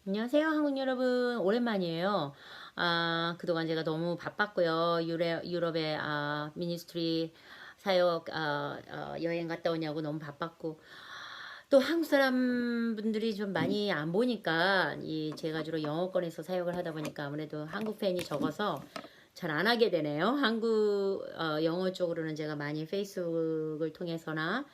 안녕하세요, 한국 여러분. 오랜만이에요. 그동안 제가 너무 바빴고요. 유럽에 미니스트리 사역 여행 갔다 오냐고 너무 바빴고 또 한국 사람분들이 좀 많이 안 보니까 제가 주로 영어권에서 사역을 하다 보니까 아무래도 한국 팬이 적어서 잘 안 하게 되네요. 한국 영어 쪽으로는 제가 많이 페이스북을 통해서나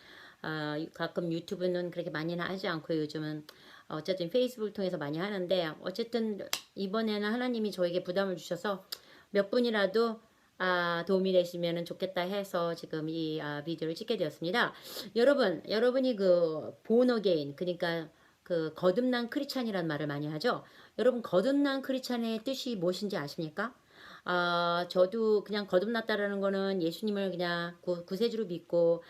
가끔 유튜브는 그렇게 많이는 하지 않고 요즘은 어쨌든 페이스북을 통해서 많이 하는데 어쨌든 이번에는 하나님이 저에게 부담을 주셔서 몇 분이라도 도움이 되시면 좋겠다 해서 지금 이 비디오를 찍게 되었습니다. 여러분이 그 born again, 그러니까 그 거듭난 크리스찬이라는 말을 많이 하죠. 여러분, 거듭난 크리스찬의 뜻이 무엇인지 아십니까? 저도 그냥 거듭났다라는 거는 예수님을 그냥 구세주로 믿고,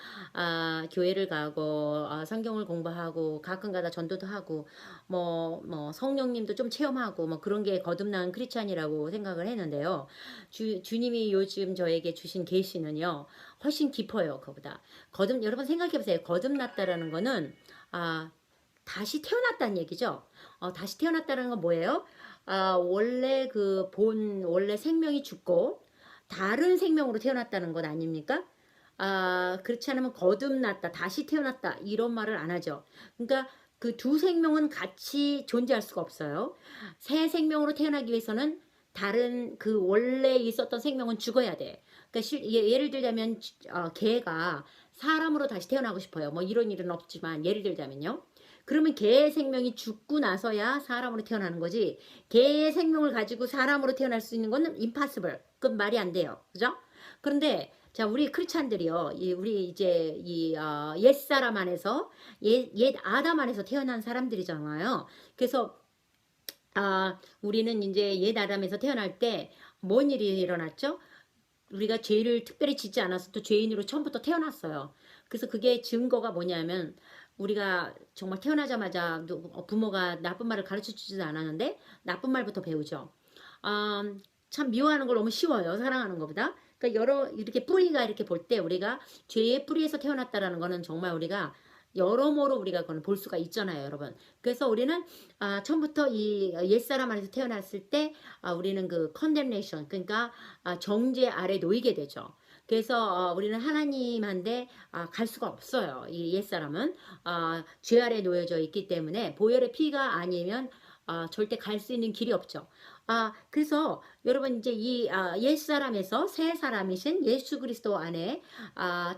교회를 가고, 성경을 공부하고, 가끔가다 전도도 하고, 성령님도 좀 체험하고, 뭐 그런 게 거듭난 크리스찬이라고 생각을 했는데요. 주님이 요즘 저에게 주신 계시는요, 훨씬 깊어요, 그보다. 여러분 생각해보세요. 거듭났다라는 거는, 다시 태어났다는 얘기죠. 다시 태어났다는 건 뭐예요? 원래 생명이 죽고 다른 생명으로 태어났다는 것 아닙니까? 그렇지 않으면 거듭났다, 다시 태어났다 이런 말을 안 하죠. 그러니까 그 두 생명은 같이 존재할 수가 없어요. 새 생명으로 태어나기 위해서는 다른 그 원래 있었던 생명은 죽어야 돼. 그러니까 예를 들자면 개가 사람으로 다시 태어나고 싶어요. 뭐 이런 일은 없지만 예를 들자면요. 그러면 개의 생명이 죽고 나서야 사람으로 태어나는 거지. 개의 생명을 가지고 사람으로 태어날 수 있는 건 impossible. 그건 말이 안 돼요. 그죠? 그런데 자, 우리 크리스찬들이요. 우리 이제 옛사람 안에서 옛 아담 안에서 태어난 사람들이잖아요. 그래서 우리는 이제 옛 아담에서 태어날 때 뭔 일이 일어났죠? 우리가 죄를 특별히 짓지 않았어도 죄인으로 처음부터 태어났어요. 그래서 그게 증거가 뭐냐면 우리가 정말 태어나자마자 부모가 나쁜 말을 가르쳐 주지도 않았는데 나쁜 말부터 배우죠. 참 미워하는 걸 너무 쉬워요. 사랑하는 것보다. 그러니까 이렇게 뿌리가 이렇게 볼 때 우리가 죄의 뿌리에서 태어났다라는 거는 정말 우리가 여러모로 우리가 그걸 볼 수가 있잖아요, 여러분. 그래서 우리는 처음부터 이 옛사람 안에서 태어났을 때 우리는 그 condemnation, 그러니까 정죄 아래 놓이게 되죠. 그래서 우리는 하나님한테 갈 수가 없어요. 이 옛사람은 죄 아래 놓여져 있기 때문에 보혈의 피가 아니면 절대 갈 수 있는 길이 없죠. 그래서 여러분 이제 이 옛사람에서 새 사람이신 예수 그리스도 안에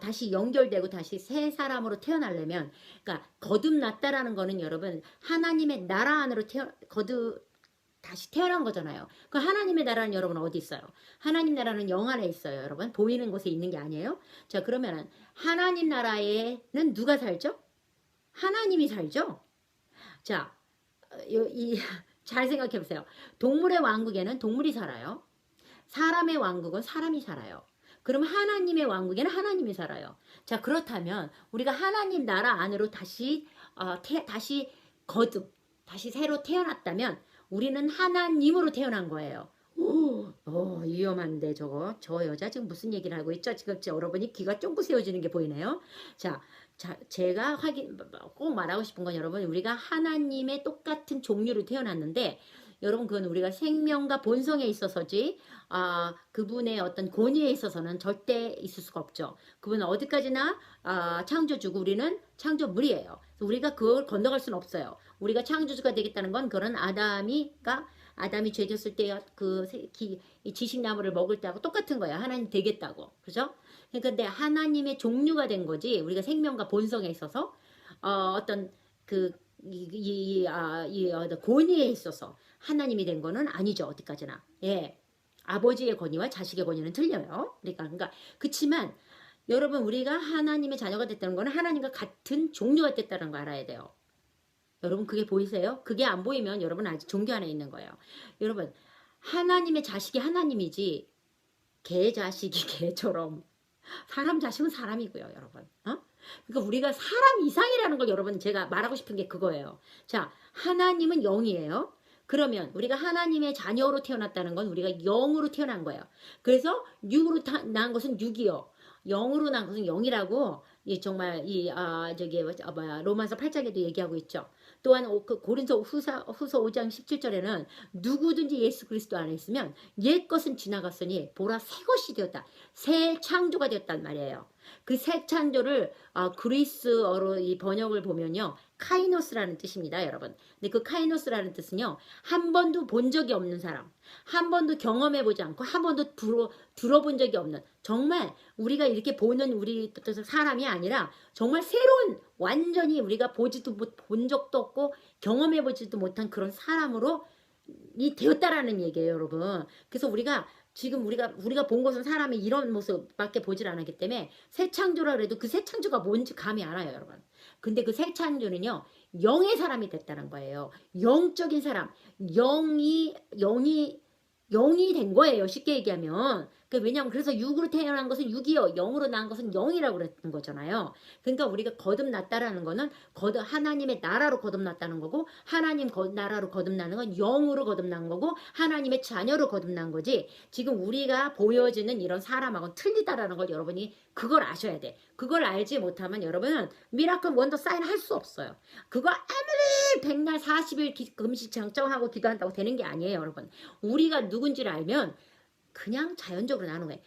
다시 연결되고 다시 새 사람으로 태어나려면, 그러니까 거듭났다라는 거는 여러분 하나님의 나라 안으로 다시 태어난 거잖아요. 그 하나님의 나라는 여러분 어디 있어요? 하나님 나라는 영 안에 있어요, 여러분. 보이는 곳에 있는 게 아니에요. 자, 그러면은 하나님 나라에는 누가 살죠? 하나님이 살죠. 자, 잘 생각해 보세요. 동물의 왕국에는 동물이 살아요. 사람의 왕국은 사람이 살아요. 그럼 하나님의 왕국에는 하나님이 살아요. 자, 그렇다면 우리가 하나님 나라 안으로 다시 다시 새로 태어났다면 우리는 하나님으로 태어난 거예요. 위험한데 저거. 저 여자 지금 무슨 얘기를 하고 있죠? 지금 여러분이 귀가 쫑긋 세워지는 게 보이네요. 제가 꼭 말하고 싶은 건 여러분, 우리가 하나님의 똑같은 종류로 태어났는데 여러분, 그건 우리가 생명과 본성에 있어서지 그분의 어떤 권위에 있어서는 절대 있을 수가 없죠. 그분은 어디까지나 창조주고 우리는 창조물이에요. 그래서 우리가 그걸 건너갈 수는 없어요. 우리가 창조주가 되겠다는 건 그런 아담이 죄졌을 때 이 지식나무를 먹을 때하고 똑같은 거야. 하나님 되겠다고. 그죠? 그러니까 근데 하나님의 종류가 된 거지. 우리가 생명과 본성에 있어서 어떤 권위에 있어서 하나님이 된 거는 아니죠. 어디까지나. 예. 아버지의 권위와 자식의 권위는 틀려요. 그러니까 그치만 여러분, 우리가 하나님의 자녀가 됐다는 거는 하나님과 같은 종류가 됐다는 거 알아야 돼요. 여러분, 그게 보이세요? 그게 안 보이면 여러분 아직 종교 안에 있는 거예요. 여러분, 하나님의 자식이 하나님이지 개 자식이 개처럼, 사람 자식은 사람이고요, 여러분. 그러니까 우리가 사람 이상이라는 걸 여러분, 제가 말하고 싶은 게 그거예요. 자, 하나님은 영이에요. 그러면 우리가 하나님의 자녀로 태어났다는 건 우리가 영으로 태어난 거예요. 그래서 육으로 난 것은 육이요. 영으로 난 것은 영이라고 정말 로마서 8장에도 얘기하고 있죠. 또한 그 고린도 후서 5장 17절에는 누구든지 예수 그리스도 안에 있으면 옛 것은 지나갔으니 보라 새 것이 되었다. 새 창조가 되었단 말이에요. 그 새 창조를 그리스어로 이 번역을 보면요. 카이노스라는 뜻입니다, 여러분. 근데 그 카이노스라는 뜻은요. 한 번도 본 적이 없는 사람, 한 번도 경험해보지 않고 한 번도 들어본 적이 없는, 정말 우리가 이렇게 보는 우리 사람이 아니라 정말 새로운, 완전히 우리가 본 적도 없고 경험해보지도 못한 그런 사람으로 이 되었다라는 얘기예요, 여러분. 그래서 지금 우리가 본 것은 사람이 이런 모습밖에 보질 않았기 때문에 새 창조라 그래도 그 새 창조가 뭔지 감이 안 와요, 여러분. 근데 그 새 창조는요, 영의 사람이 됐다는 거예요. 영적인 사람, 영이 된 거예요, 쉽게 얘기하면. 왜냐면 그래서 육으로 태어난 것은 육이요, 영으로 난 것은 영이라고 그랬던 거잖아요. 그러니까 우리가 거듭났다라는 거는 하나님의 나라로 거듭났다는 거고, 하나님 나라로 거듭나는 건 영으로 거듭난 거고, 하나님의 자녀로 거듭난 거지. 지금 우리가 보여지는 이런 사람하고는 틀리다라는 걸 여러분이 그걸 아셔야 돼. 그걸 알지 못하면 여러분은 미라클 원더 사인 할 수 없어요. 그거 아무리 백날 40일 금식 정정하고 기도한다고 되는 게 아니에요, 여러분. 우리가 누군지를 알면 그냥 자연적으로 나는 거예요.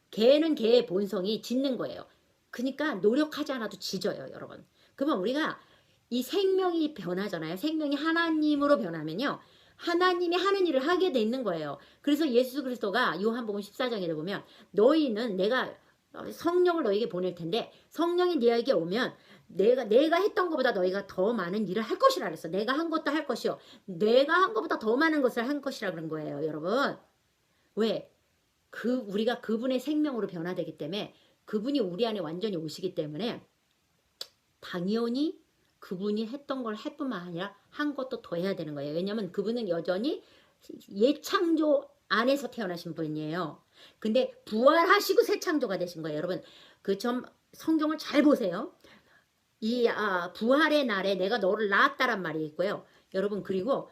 개는 개의 본성이 짖는 거예요. 그러니까 노력하지 않아도 짖어요, 여러분. 그러면 우리가 이 생명이 변하잖아요. 생명이 하나님으로 변하면요, 하나님이 하는 일을 하게 돼 있는 거예요. 그래서 예수 그리스도가 요한복음 14장에 보면 너희는 내가 성령을 너에게 보낼 텐데 성령이 너에게 오면 내가 했던 것보다 너희가 더 많은 일을 할 것이라 그랬어. 내가 한 것도 할 것이요, 내가 한 것보다 더 많은 것을 한 것이라 그런 거예요, 여러분. 왜? 우리가 그분의 생명으로 변화되기 때문에, 그분이 우리 안에 완전히 오시기 때문에 당연히 그분이 했던 걸 할 뿐만 아니라 한 것도 더 해야 되는 거예요. 왜냐면 그분은 여전히 예창조 안에서 태어나신 분이에요. 근데 부활하시고 새 창조가 되신 거예요, 여러분. 성경을 잘 보세요. 부활의 날에 내가 너를 낳았다란 말이 있고요, 여러분. 그리고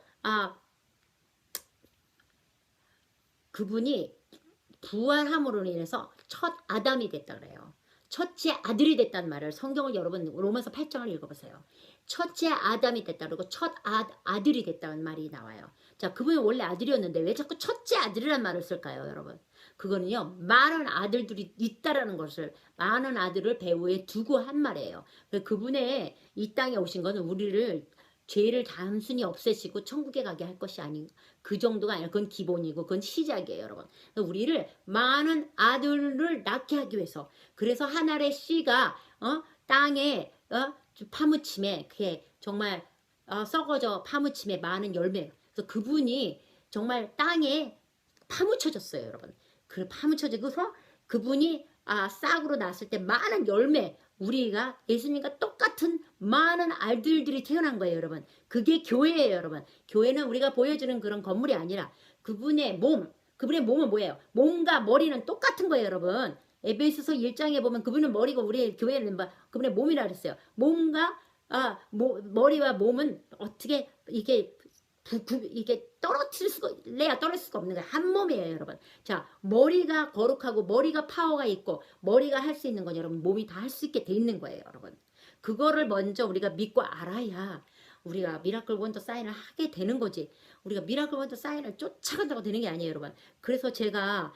그분이 부활함으로 인해서 첫 아담이 됐다 그래요. 첫째 아들이 됐다는 말을, 성경을 여러분 로마서 8장을 읽어보세요. 첫째 아담이 됐다 그러고 첫 아들이 됐다는 말이 나와요. 자, 그분이 원래 아들이었는데 왜 자꾸 첫째 아들이란 말을 쓸까요, 여러분? 그거는요, 많은 아들들이 있다라는 것을, 많은 아들을 배후에 두고 한 말이에요. 그분의 이 땅에 오신 거는 우리를, 죄를 단순히 없애시고 천국에 가게 할 것이 아닌, 그 정도가 아니라 그건 기본이고 그건 시작이에요, 여러분. 우리를 많은 아들을 낳게 하기 위해서, 그래서 한 알의 씨가 땅에 파묻힘에, 그게 정말 썩어져 파묻힘에 많은 열매. 그래서 그분이 정말 땅에 파묻혀졌어요, 여러분. 그 파묻혀져서 그분이 싹으로 났을 때 많은 열매, 우리가 예수님과 똑같은 많은 아들들이 태어난 거예요, 여러분. 그게 교회예요, 여러분. 교회는 우리가 보여주는 그런 건물이 아니라 그분의 몸은 뭐예요? 몸과 머리는 똑같은 거예요, 여러분. 에베소서 1장에 보면 그분은 머리고 우리 교회는 그분의 몸이라 그랬어요. 머리와 몸은 어떻게 이게 떨어뜨릴 수가 없는 거예요. 한 몸이에요, 여러분. 자, 머리가 거룩하고 머리가 파워가 있고 머리가 할 수 있는 건 여러분 몸이 다 할 수 있게 돼 있는 거예요, 여러분. 그거를 먼저 우리가 믿고 알아야 우리가 미라클 원더 사인을 하게 되는 거지. 우리가 미라클 원더 사인을 쫓아간다고 되는 게 아니에요, 여러분. 그래서 제가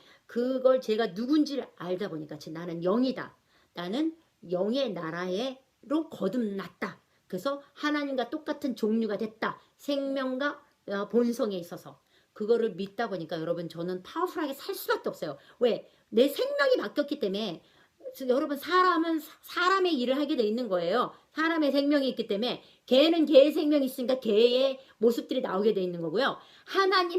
누군지를 알다 보니까 나는 영이다. 나는 영의 나라로 거듭났다. 그래서 하나님과 똑같은 종류가 됐다. 생명과 본성에 있어서. 그거를 믿다 보니까 여러분, 저는 파워풀하게 살 수밖에 없어요. 왜? 내 생명이 바뀌었기 때문에. 여러분, 사람은 사람의 일을 하게 돼 있는 거예요. 사람의 생명이 있기 때문에. 개는 개의 생명이 있으니까 개의 모습들이 나오게 돼 있는 거고요.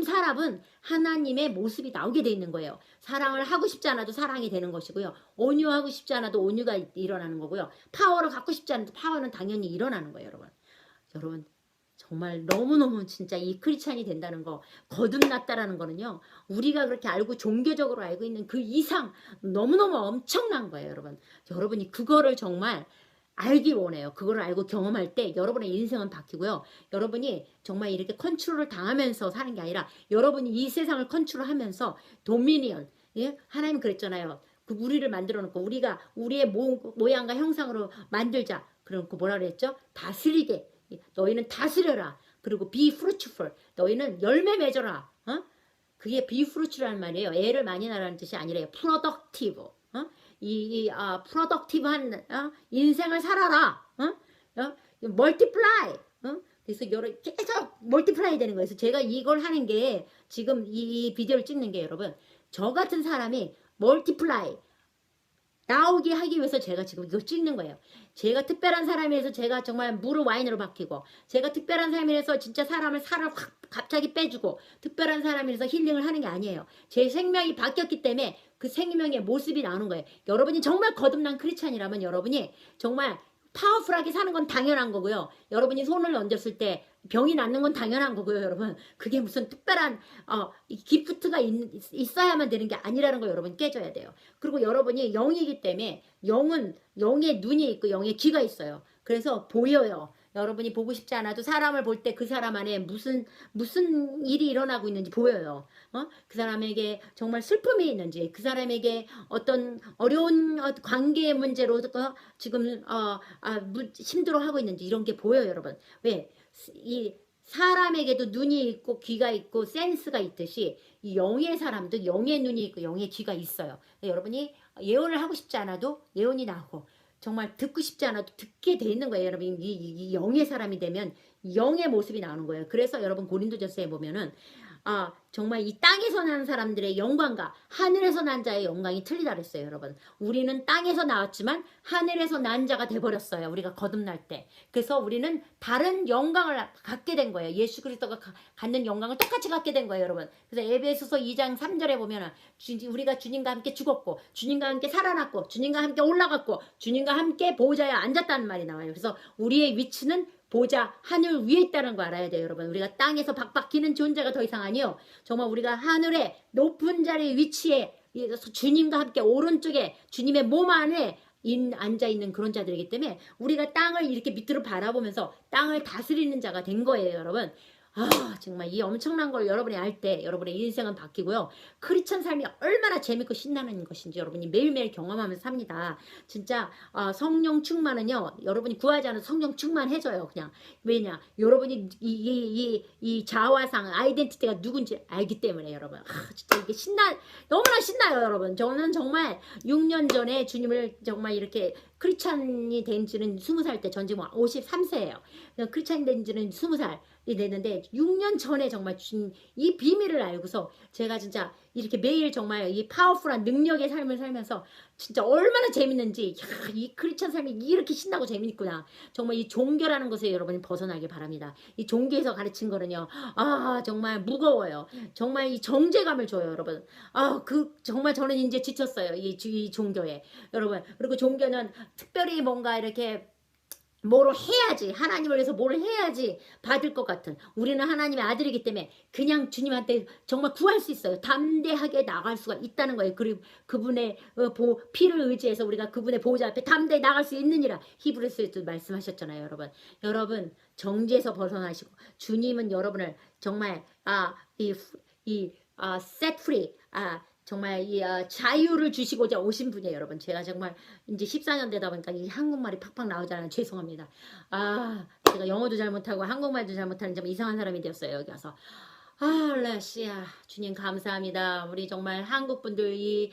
사람은 하나님의 모습이 나오게 돼 있는 거예요. 사랑을 하고 싶지 않아도 사랑이 되는 것이고요. 온유하고 싶지 않아도 온유가 일어나는 거고요. 파워를 갖고 싶지 않아도 파워는 당연히 일어나는 거예요, 여러분. 여러분, 정말 너무너무 진짜 이 크리스찬이 된다는 거, 거듭났다라는 거는요, 우리가 그렇게 알고 종교적으로 알고 있는 그 이상 너무너무 엄청난 거예요, 여러분. 여러분이 그거를 정말 알기 원해요. 그거를 알고 경험할 때 여러분의 인생은 바뀌고요. 여러분이 정말 이렇게 컨트롤을 당하면서 사는 게 아니라 여러분이 이 세상을 컨트롤하면서 도미니언, 예? 하나님 그랬잖아요. 그 우리를 만들어 놓고 우리가 우리의 모양과 형상으로 만들자. 그러고 뭐라 그랬죠? 다스리게. 너희는 다스려라. 그리고 be fruitful. 너희는 열매 맺어라. 그게 be fruitful이라는 말이에요. 애를 많이 낳으라는 뜻이 아니래요. productive. productive한 인생을 살아라. multiply. 그래서 계속 멀티플라이 되는 거예요. 그래서 제가 이걸 하는 게 지금 이 비디오를 찍는 게 여러분 저 같은 사람이 멀티플라이 나오게 하기 위해서 제가 지금 이거 찍는 거예요. 제가 특별한 사람이라서 제가 정말 물을 와인으로 바뀌고 제가 특별한 사람이라서 진짜 사람을 살을 확 갑자기 빼주고 특별한 사람이라서 힐링을 하는 게 아니에요. 제 생명이 바뀌었기 때문에 그 생명의 모습이 나오는 거예요. 여러분이 정말 거듭난 크리스찬이라면 여러분이 정말 파워풀하게 사는 건 당연한 거고요. 여러분이 손을 얹었을 때 병이 낫는 건 당연한 거고요, 여러분. 그게 무슨 특별한 기프트가 있어야만 되는 게 아니라는 걸 여러분 깨져야 돼요. 그리고 여러분이 영이기 때문에 영은 영의 눈이 있고 영의 귀가 있어요. 그래서 보여요. 여러분이 보고 싶지 않아도 사람을 볼 때 그 사람 안에 무슨 일이 일어나고 있는지 보여요. 그 사람에게 정말 슬픔이 있는지, 그 사람에게 어떤 어려운 관계의 문제로 지금 힘들어하고 있는지 이런 게 보여요, 여러분. 왜? 이 사람에게도 눈이 있고 귀가 있고 센스가 있듯이 이 영의 사람도 영의 눈이 있고 영의 귀가 있어요. 여러분이 예언을 하고 싶지 않아도 예언이 나오고 정말 듣고 싶지 않아도 듣게 돼 있는 거예요. 여러분 이 영의 사람이 되면 영의 모습이 나오는 거예요. 그래서 여러분 고린도전서에 보면은 정말 이 땅에서 난 사람들의 영광과 하늘에서 난 자의 영광이 틀리다 그랬어요, 여러분. 우리는 땅에서 나왔지만 하늘에서 난 자가 돼버렸어요. 우리가 거듭날 때. 그래서 우리는 다른 영광을 갖게 된 거예요. 예수 그리스도가 갖는 영광을 똑같이 갖게 된 거예요, 여러분. 그래서 에베소서 2장 3절에 보면은 우리가 주님과 함께 죽었고 주님과 함께 살아났고 주님과 함께 올라갔고 주님과 함께 보좌에 앉았다는 말이 나와요. 그래서 우리의 위치는 보좌 하늘 위에 있다는 거 알아야 돼요, 여러분. 우리가 땅에서 박박 기는 존재가 더 이상 아니요. 정말 우리가 하늘의 높은 자리의 위치에 주님과 함께 오른쪽에 주님의 몸 안에 앉아있는 그런 자들이기 때문에 우리가 땅을 이렇게 밑으로 바라보면서 땅을 다스리는 자가 된 거예요, 여러분. 정말 이 엄청난 걸 여러분이 알 때 여러분의 인생은 바뀌고요. 크리스찬 삶이 얼마나 재밌고 신나는 것인지 여러분이 매일매일 경험하면서 삽니다. 진짜 성령 충만은요. 여러분이 구하지 않아도 성령 충만해져요. 그냥. 왜냐? 여러분이 이 자화상 아이덴티티가 누군지 알기 때문에 여러분. 진짜 이게 너무나 신나요, 여러분. 저는 정말 6년 전에 주님을 정말 이렇게 크리스찬이 된 지는 20살 때, 전 지금 53세예요. 크리스찬이 된 지는 20살이 됐는데 6년 전에 정말 주신 이 비밀을 알고서 제가 진짜 이렇게 매일 정말 이 파워풀한 능력의 삶을 살면서 진짜 얼마나 재밌는지, 이 크리스찬 삶이 이렇게 신나고 재밌구나. 정말 이 종교라는 것에 여러분이 벗어나길 바랍니다. 이 종교에서 가르친 거는요, 정말 무거워요. 정말 이 정죄감을 줘요, 여러분. 정말 저는 이제 지쳤어요. 이 종교에. 여러분. 그리고 종교는 특별히 뭔가 이렇게 뭐로 해야지, 하나님을 위해서 뭘 해야지 받을 것 같은, 우리는 하나님의 아들이기 때문에 그냥 주님한테 정말 구할 수 있어요. 담대하게 나갈 수가 있다는 거예요. 그리고 그분의 피를 의지해서 우리가 그분의 보호자 앞에 담대히 나갈 수 있느니라 히브리서에도 말씀하셨잖아요, 여러분. 여러분 정죄에서 벗어나시고 주님은 여러분을 정말 set free, 정말 이 자유를 주시고자 오신 분이에요, 여러분. 제가 정말 이제 14년 되다 보니까 이 한국말이 팍팍 나오잖아요. 죄송합니다. 제가 영어도 잘 못하고 한국말도 잘 못하는 좀 이상한 사람이 되었어요, 여기 와서. 할렐루야. 주님 감사합니다. 우리 정말 한국 분들, 이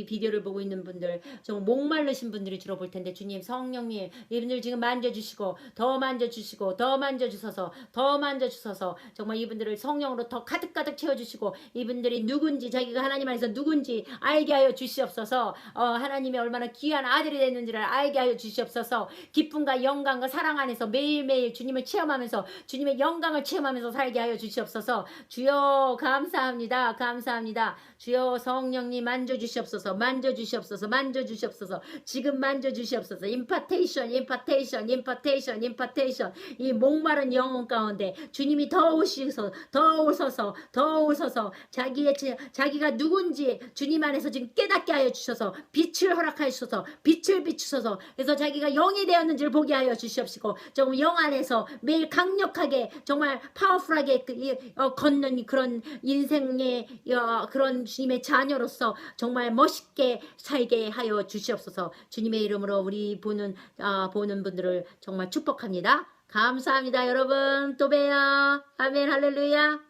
비디오를 보고 있는 분들, 정말 목마르신 분들이 들어볼 텐데, 주님, 성령님, 이분들 지금 만져주시고, 더 만져주시고, 더 만져주셔서, 더 만져주셔서, 정말 이분들을 성령으로 더 가득가득 채워주시고, 이분들이 누군지, 자기가 하나님 안에서 누군지 알게 하여 주시옵소서. 하나님이 얼마나 귀한 아들이 됐는지를 알게 하여 주시옵소서. 기쁨과 영광과 사랑 안에서 매일매일 주님을 체험하면서, 주님의 영광을 체험하면서 살게 하여 주시옵소서. 주여 감사합니다. 감사합니다. 주여 성령님 만져주시옵소서. 만져주시옵소서. 만져주시옵소서. 지금 만져주시옵소서. 임파테이션, 임파테이션, 임파테이션, 임파테이션. 이 목마른 영혼 가운데 주님이 더 오셔서, 더 오셔서, 더 오셔서 자기가 누군지 주님 안에서 지금 깨닫게 하여 주셔서, 빛을 허락하여 주셔서, 빛을 비추셔서, 그래서 자기가 영이 되었는지를 보게 하여 주시옵시고, 정말 영 안에서 매일 강력하게 정말 파워풀하게 걷는 그런 인생의 그런 주님의 자녀로서 정말 멋있게 살게 하여 주시옵소서. 주님의 이름으로 우리 보는 분들을 정말 축복합니다. 감사합니다, 여러분. 또 봬요. 아멘, 할렐루야.